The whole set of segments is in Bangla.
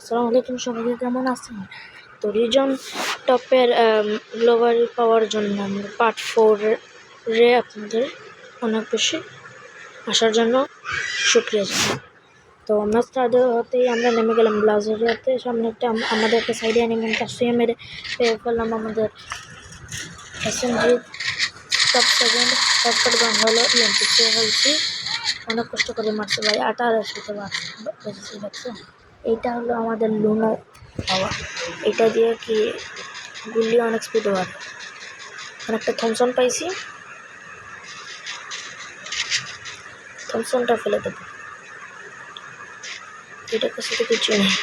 আসসালামু আলাইকুম, সবাইকে কেমন আছেন? তো রিজন টপের গ্লোবাল পাওয়ার জন্য আমরা পার্ট 4 আপনাদের অনেক বেশি আসার জন্য শুক্রিয়া জানাই। তো ম্যাচটা হতেই আমরা নেমে গেলাম ব্লাউজারিয়াতে। সামনে একটা আমাদের একটা সাইডে অ্যানিমেল শুয়ে মেরে পেয়ে ফেললাম আমাদের এসএমজি টপ সেকেন্ড। তারপর গান হলো ইএমপি পেয়ে ফেলছি, অনেক কষ্ট করে মারছে ভাই, 18 বেঁচেছি। দেখছো, এইটা হলো আমাদের লুনো পাওয়া। এটা দিয়ে কি গুলি অনেক স্পিডে বাড়ে। একটা থমসন পাইছি, থমসনটা ফেলে দেবো। এটার কাছে তো কিছু নেই।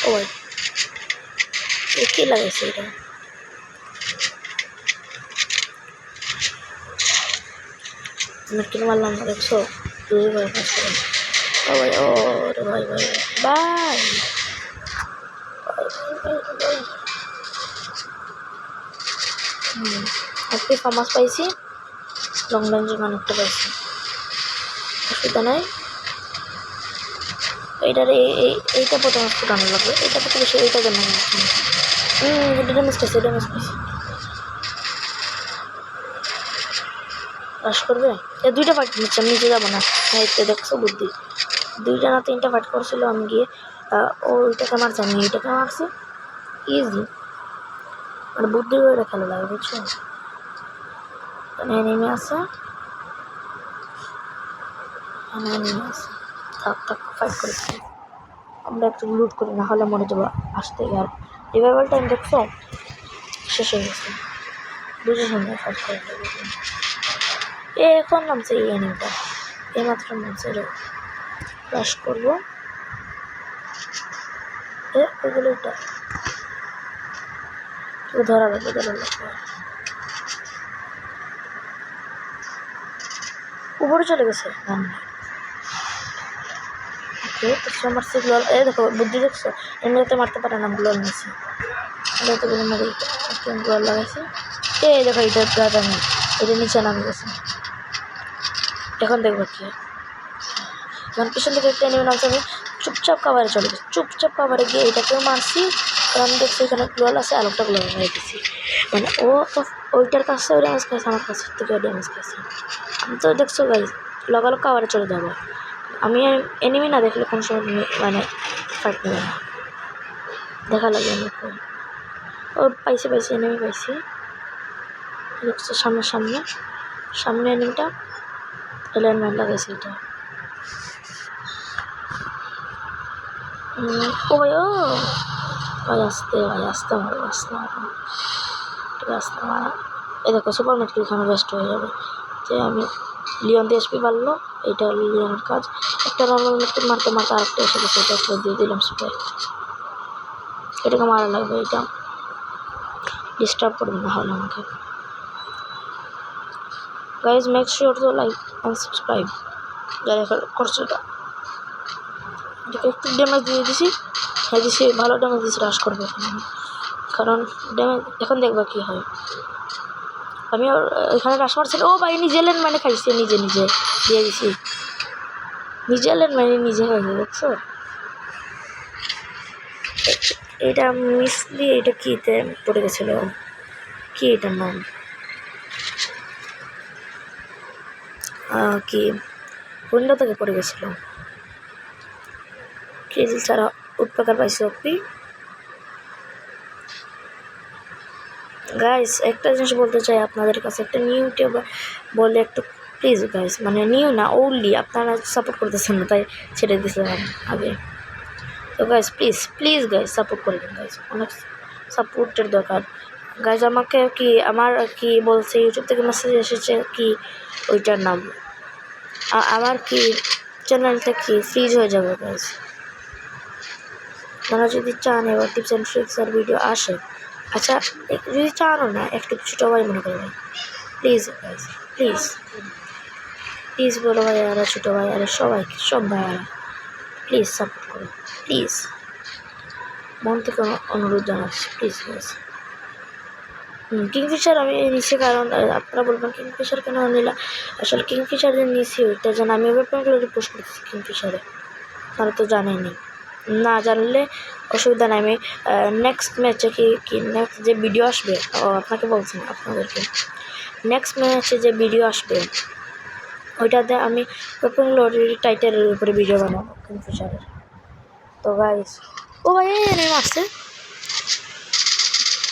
ও ভাই, কে লাগাইছে এটা? আমি কিনে মারলাম না, দেখছো? ও ভাই, ও রে ভাই ভাই ভাই আজকে ফার্মাস পাইছি, লং রেঞ্জের অনেকটা পাইছি, অসুবিধা নাই। এইটার এইটা প্রথমে ফুটানো লাগবে, এটা থেকে বেশি এইটা জন্য ড্যামেজ পাইছি, ড্যামেজ পাইছি। ক্রাশ করবে, এ দুইটা ফাইট নিচ্ছে, আমি নিচে যাবো না। হ্যাঁ, এতে দেখছো বুদ্ধি, 2টা না 3টা ফাইট করছিল। আমি গিয়ে ওইটাকে মারছি, আমি এইটাকে মারছি, ইজি। মানে বুদ্ধি করে খেলা লাগে, বুঝছো? নেমে আসে, নেমে আসে, থাক থাক ফাইট করেছি। আমরা একটু লুট করি, না হলে মরে যাবো আসতে। আর রিভাইভাল টাইম দেখছো শেষ হয়ে গেছে, বুঝে শুনে ফাইট করে। এখন নামছে এই অ্যানিমটা, এইমাত্র নামছে, ক্রাশ করবো। ওগুলো এটা ধরা লাগবে, উপরে চলে গেছে। ওকে, তো মারছে গ্লোল। এই দেখো বুদ্ধি দেখছো, এমনিতে মারতে পারে না, গ্লোল নিয়েছি, গ্লোল লাগাইছে। এই দেখো, এটা গাছ, আমি এটা নিচে নামে গেছে। এখন দেখবো কি যখন পিছন থেকে একটা নেমে নামছে, আমি চুপচাপ কাভারে চলে গেছি। চুপচাপ কাভারে গিয়ে এটাকেও মারছি, কারণ আমি দেখছি এখানে গ্লোল আছে, আর একটা গ্লোল মেরে দিচ্ছি। মানে ও তো ওইটার কাছেও ড্যামেজ খাইছে, আমার কাছের থেকেও ড্যামেজ খাইছে। আমি তো দেখছো গাইজ, লগালগ কাভারে চলে যাবো। আমি এনিমি না দেখলে কোনো সময় মানে ফাইট নেবে না, দেখা লাগে আমাকে। ও পাইছে, এনিমি পাইছি, দেখছো সামনে এনিমিটা এলাইনমেন্ট লাগাইছে। এটা ও ভাই, ও ভাই আসতে মারো, মারা। এই দেখো সুপার মেটকে এখানে বেস্ট হয়ে যাবে, যে আমি লিওন দিয়ে এসপি বাড়লো। এইটা হলো লিওনের কাজ। একটা নর্মাল মেটকে মারতে আরেকটা এসে গেছে, এটা একটা দিয়ে দিলাম স্প্রে। এটাকে মারা লাগবে, এটা ডিস্টার্ব করবে না হলে আমাকে। Guys make sure to like and subscribe যারা করছে। এটাকে একটু ড্যামেজ দিয়ে দিছি, ভালো ড্যামেজ দিয়েছি, রাশ করবে কারণ ড্যামেজ। এখন দেখবা কি হয়। আমি এখানে রাশ মারছি। ও ভাই, নিজে লেন মানে খাইছে, নিজে দিয়ে দিছি, নিজে লেন মানে নিজে খাইছে, দেখছো? এটা মিস দিয়ে, এটা কিতে পড়ে গেছিল, কি এটার নাম কি উইন্ডো থেকে পড়ে গেছিল। কেজিল ছাড়া উৎপাকার পাইছে অপি। গাইস একটা জিনিস বলতে চাই আপনাদের কাছে, একটা নিউ ইউটিউবার বলে একটু প্লিজ গাইস, মানে নিউ না ওনলি, আপনারা সাপোর্ট করতেছেন না তাই ছেড়ে দিয়েছিলাম আগে। তো গাইস প্লিজ গাইস সাপোর্ট করে দিন গাইস, অনেক সাপোর্টের দরকার গাইস। আমাকে আমার বলছে ইউটিউব থেকে মেসেজ এসেছে কি ওইটার নাম, আমার চ্যানেলটা ফ্রিজ হয়ে যাবে গাইস। আপনারা যদি চান এবার টিপস অ্যান্ড ট্রিক্স আর ভিডিও আসে, আচ্ছা যদি চানও না, একটু ছোটো ভাই মনে করবেন, প্লিজ গাইস, প্লিজ বড়ো ভাইয়ারা, ছোটো ভাইয়ারা, সব ভাইয়ারা প্লিজ সাপোর্ট করুন, প্লিজ মন থেকে অনুরোধ জানাচ্ছি, প্লিজ গাইস। কিংফিশার আমি নিচ্ছি, কারণ আপনারা বলবেন কিংফিশার কেন নিলাম। আসলে কিংফিশার যে নিচ্ছি ওইটা যেন আমি ওয়েবপয়েন্টগুলো পোস্ট করতেছি কিংফিশারে, আপনারা তো জানেনই, না জানলে অসুবিধা নাই। আমি নেক্সট ম্যাচে কি নেক্সট যে ভিডিও আসবে, আপনাকে বলছেন আপনাদেরকে, নেক্সট ম্যাচে যে ভিডিও আসবে ওইটাতে আমি ওপেন লটারি টাইটেলের উপরে ভিডিও বানাবো কিংফিশারের। তো গাইস, ও ভাই নেমে আসছে,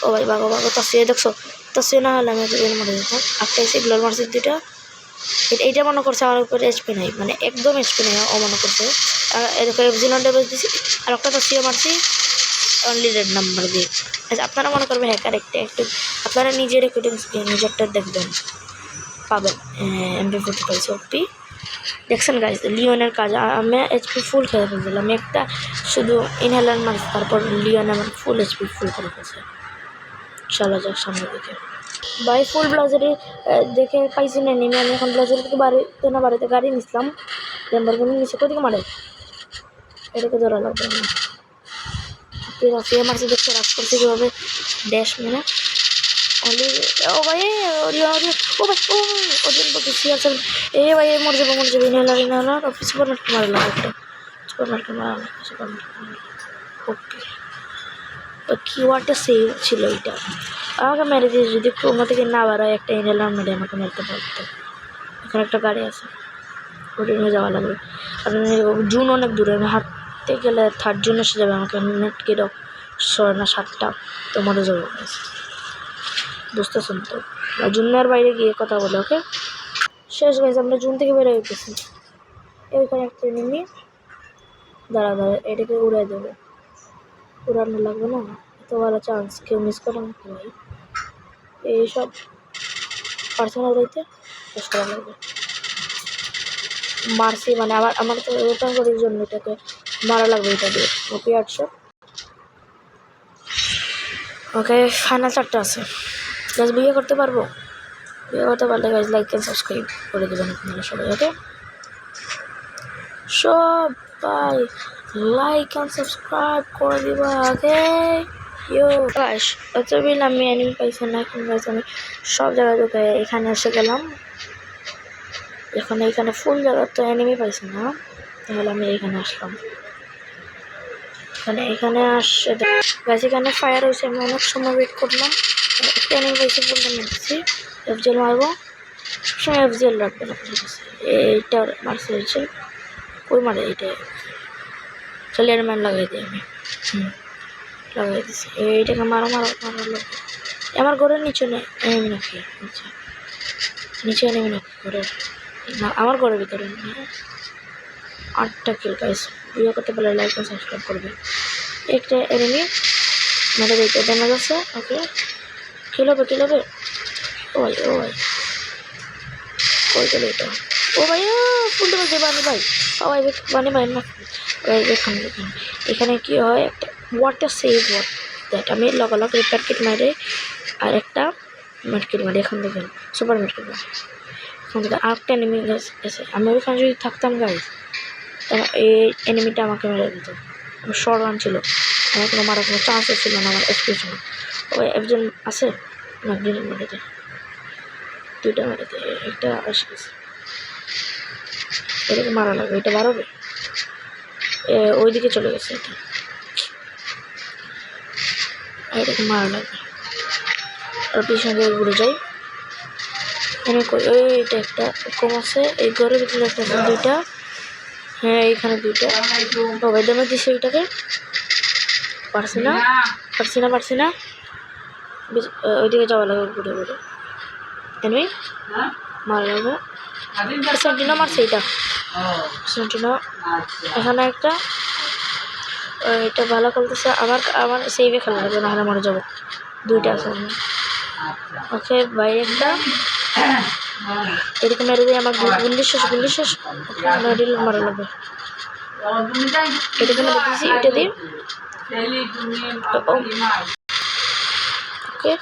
ও ভাই বাগো বাগো তাসিয়ে দেখছো, তাসিয়ে না হলে আমি মারা যেতাম। একটা এসে গ্লোর মারছে দুইটা, এইটা মনে করছে আমার উপরে এইচপি নাই, মানে একদম এইচপি নেই ও মনে করছে। আর এরকম এফজিলন ড্যামেজ দিছি, আর একটা তাসিয়ে মারছি অনলি রেড নাম্বার দিয়ে। আচ্ছা, আপনারা মনে করবেন হ্যাকার একটা একটু, আপনারা নিজের রেকর্ডিংস নিজেরটা দেখবেন, পাবেন MP45 ওপি। দেখছেন গাইজ লিওনের কাজ, আমি এইচপি ফুল খেয়ে ফেলছিলাম, আমি একটা শুধু ইনহেলার মারছি, তারপর লিওন আমার ফুল এইচপি ফুল করে ফেলছে। চলো যাক সামনের দিকে। ভাই ফুল ব্লাজারি দেখে পাইছি না নেমে, আমি এখন ব্লাজারি থেকে বাড়িতে গাড়ি নিছিলাম, ল্যাম্বরগিনি নিচে কোদিকে মারে, এটাকে ধরা লাগবে না। রাফিয়া মারছে দেখতে রাগ করছে কীভাবে ড্যাশ মেনে অলি। ও ভাই ও ভাই ও ওজন বলতেছি আছে, ভাই মরে যাবে ইনহেলার সুপার মার্কেট মারলাম, একটা সুপার মার্কেট মারলাম, ওকে। কি ওয়াটা সেভ ছিল এটা, আমাকে মেরে দিয়ে যদি ক্রোমা থেকে না বাড়ায় একটা ইনহেলার মেরে আমাকে মারতে পারতো। এখানে একটা গাড়ি আছে, ওটা নিয়ে যাওয়া লাগবে, কারণ জুন অনেক দূরে, আমি হাঁটতে গেলে থার্ড জুন এসে যাবে, আমাকে নেট কেটে 6 না 7টা তো মরে যাবো, বুঝতেছেন তো। জুনের বাইরে গিয়ে কথা বলে, ওকে শেষ গাইজ, আমরা জুন থেকে বেরো হইতেছি। এইখানে একটা নেমে দাঁড়া এটাকে উড়াই দেবে, উড়ানো লাগবে না, এত ভালো চান্স কেউ মিস করে না ভাই। এইসব পার্সোনাল উড়াইতে শেষ করা লাগবে। মারছি মানে আমার তো ওপেন করার জন্য এটাকে মারা লাগবে, এটা দিয়ে ওপি 800। ওকে ফাইনাল 4টা আছে গাইজ, বিয়ে করতে পারবো, বিয়ে করতে পারলে গাইজ লাইক এন্ড সাবস্ক্রাইব করে দেবেন আপনারা সবাই, ওকে সবাই লাইক এন্ড সাবস্ক্রাইব করে দিবা, ওকে ইউ গাইস। এতবিল আমি এনিমি পাইছি না, এখন গাইজ আমি সব জায়গায় ঢুকে এখানে এসে গেলাম, এখানে ফুল জায়গা তো এনিমি পাইছি না, তাহলে আমি এখানে আসলাম। এখানে আসে গাছ, এখানে ফায়ার হয়েছে, আমি অনেক সময় ওয়েট করলাম, একটা এনিমি পাইছি বলতে মেরেছি। এফজেল মারবো, সবসময় এফজেল রাখবেন আপনার কাছে। এইটা মারছে হয়েছে, ওই মারে এইটা ক্লিয়ার ম্যান লাগাই দিই আমি, লাগাই দিচ্ছি। এইটাকে মারা লাগবে। আমার ঘরের নিচে এনিমি নাকি, আচ্ছা নিচে এনিমি নাকি ঘরের, না আমার ঘরের ভিতরে। 8টা কিল গাইস, ভিডিও করতে পারলে লাইক আর সাবস্ক্রাইব করবে। একটা এনিমি মেরে দিতে ড্যামেজ আছে, ওকে কিল হবে। ও ভাই কই গেল এটা, ও ভাই ফুল ড্যামেজ বানি ভাই, ও ভাই বানি ভাই না ভাই। এখানে কি হয়, একটা ওয়াটার সেভ ওয়াট দ্যাট, আমি লগালগ রিপেয়ার কিট মারে আর একটা মার্কেট মারি, এখান থেকে সুপার মার্কেট মারি, এখান থেকে আরেকটা এনিমি এসে, আমি ওইখানে যদি থাকতাম গাইস, এই এনিমিটা আমাকে মেরে দিত, আমার শর্ট রান ছিল, আমার কোনো মারার কোনো চান্সও ছিল না, আমার এক্সপিরিয়েন্স ছিল। ওই একজন আছে না, গ্রেনেড মেরেতে 2টা মেরেতে, একটা এসে গেছে, এটাকে মারা লাগবে, এটা বাড়াবে, ওইদিকে চলে গেছে, এটাকে মারা লাগবে, আর পিছনে দিকে ঘুরে যাই। এইটা একটা কম আছে, এই ঘরের ভিতরে একটা আছে, 2টা, হ্যাঁ এইখানে 2টা, সবাই ড্যামেজ দিচ্ছে, ওইটাকে পারছি না, ওইদিকে যাওয়া লাগবে ঘুরে এনিমি মারা লাগবে। সেন্টিনো মারছে, এইটা সেন্টিনো, এখানে একটা, এটা ভালো খেলতেছে, আমার সেইভে খেলা লাগবে, নাহলে মরে যাবো। 2টা আছে, ওকে বাইরে একটা, এদিকে মেরে দিয়ে আমার গুল্লি শেষ, মারা লাগবে, এটাকে মেরে দিয়েছি, এটা দিয়ে ওকে।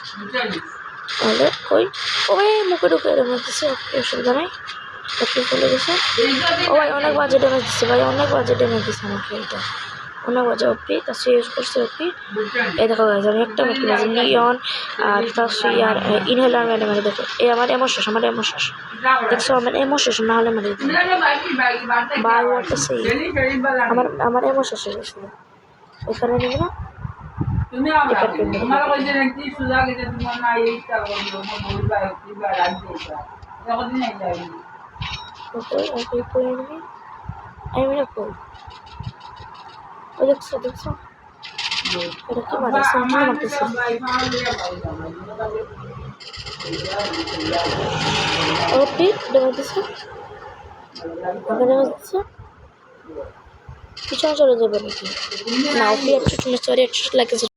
তাহলে ওই মুখে ঢুকে ড্যামেজ দিচ্ছে, অসুবিধা নাই, একটু চলে গেছে। ও ভাই অনেক বাজে ড্যামেজ দিচ্ছে আমাকে এটা, অনেক বাজে ওপি তার ইউজ করছে ওপি। এই দেখো গাইজ আমি একটা মেটকে মাঝে নিয়ন আর তার আর ইনহেলার মেরে মেরে দেখো এই আমার এমন শেষ দেখছো আমার এমন শেষ না হলে মেরে বাই ওয়াটার সেই আমার এমন শেষ হয়ে গেছিল এখানে নিবো না তুমি আবার তোমার কইছে নাকি সুজা গেছে তোমার না এইটা বললো না বলবা কিবা রাখ দিবা এখন নাই যাই ওকে ওকে করে নিবি আমি না কই ও দেখছো এটা কি মানে সেন্টার মারতেছে ওপি দেখাইতেছে দেখাইতেছে পিছনে চলে যাবে নাকি না ওপি একটু সরি একটু লাগতেছে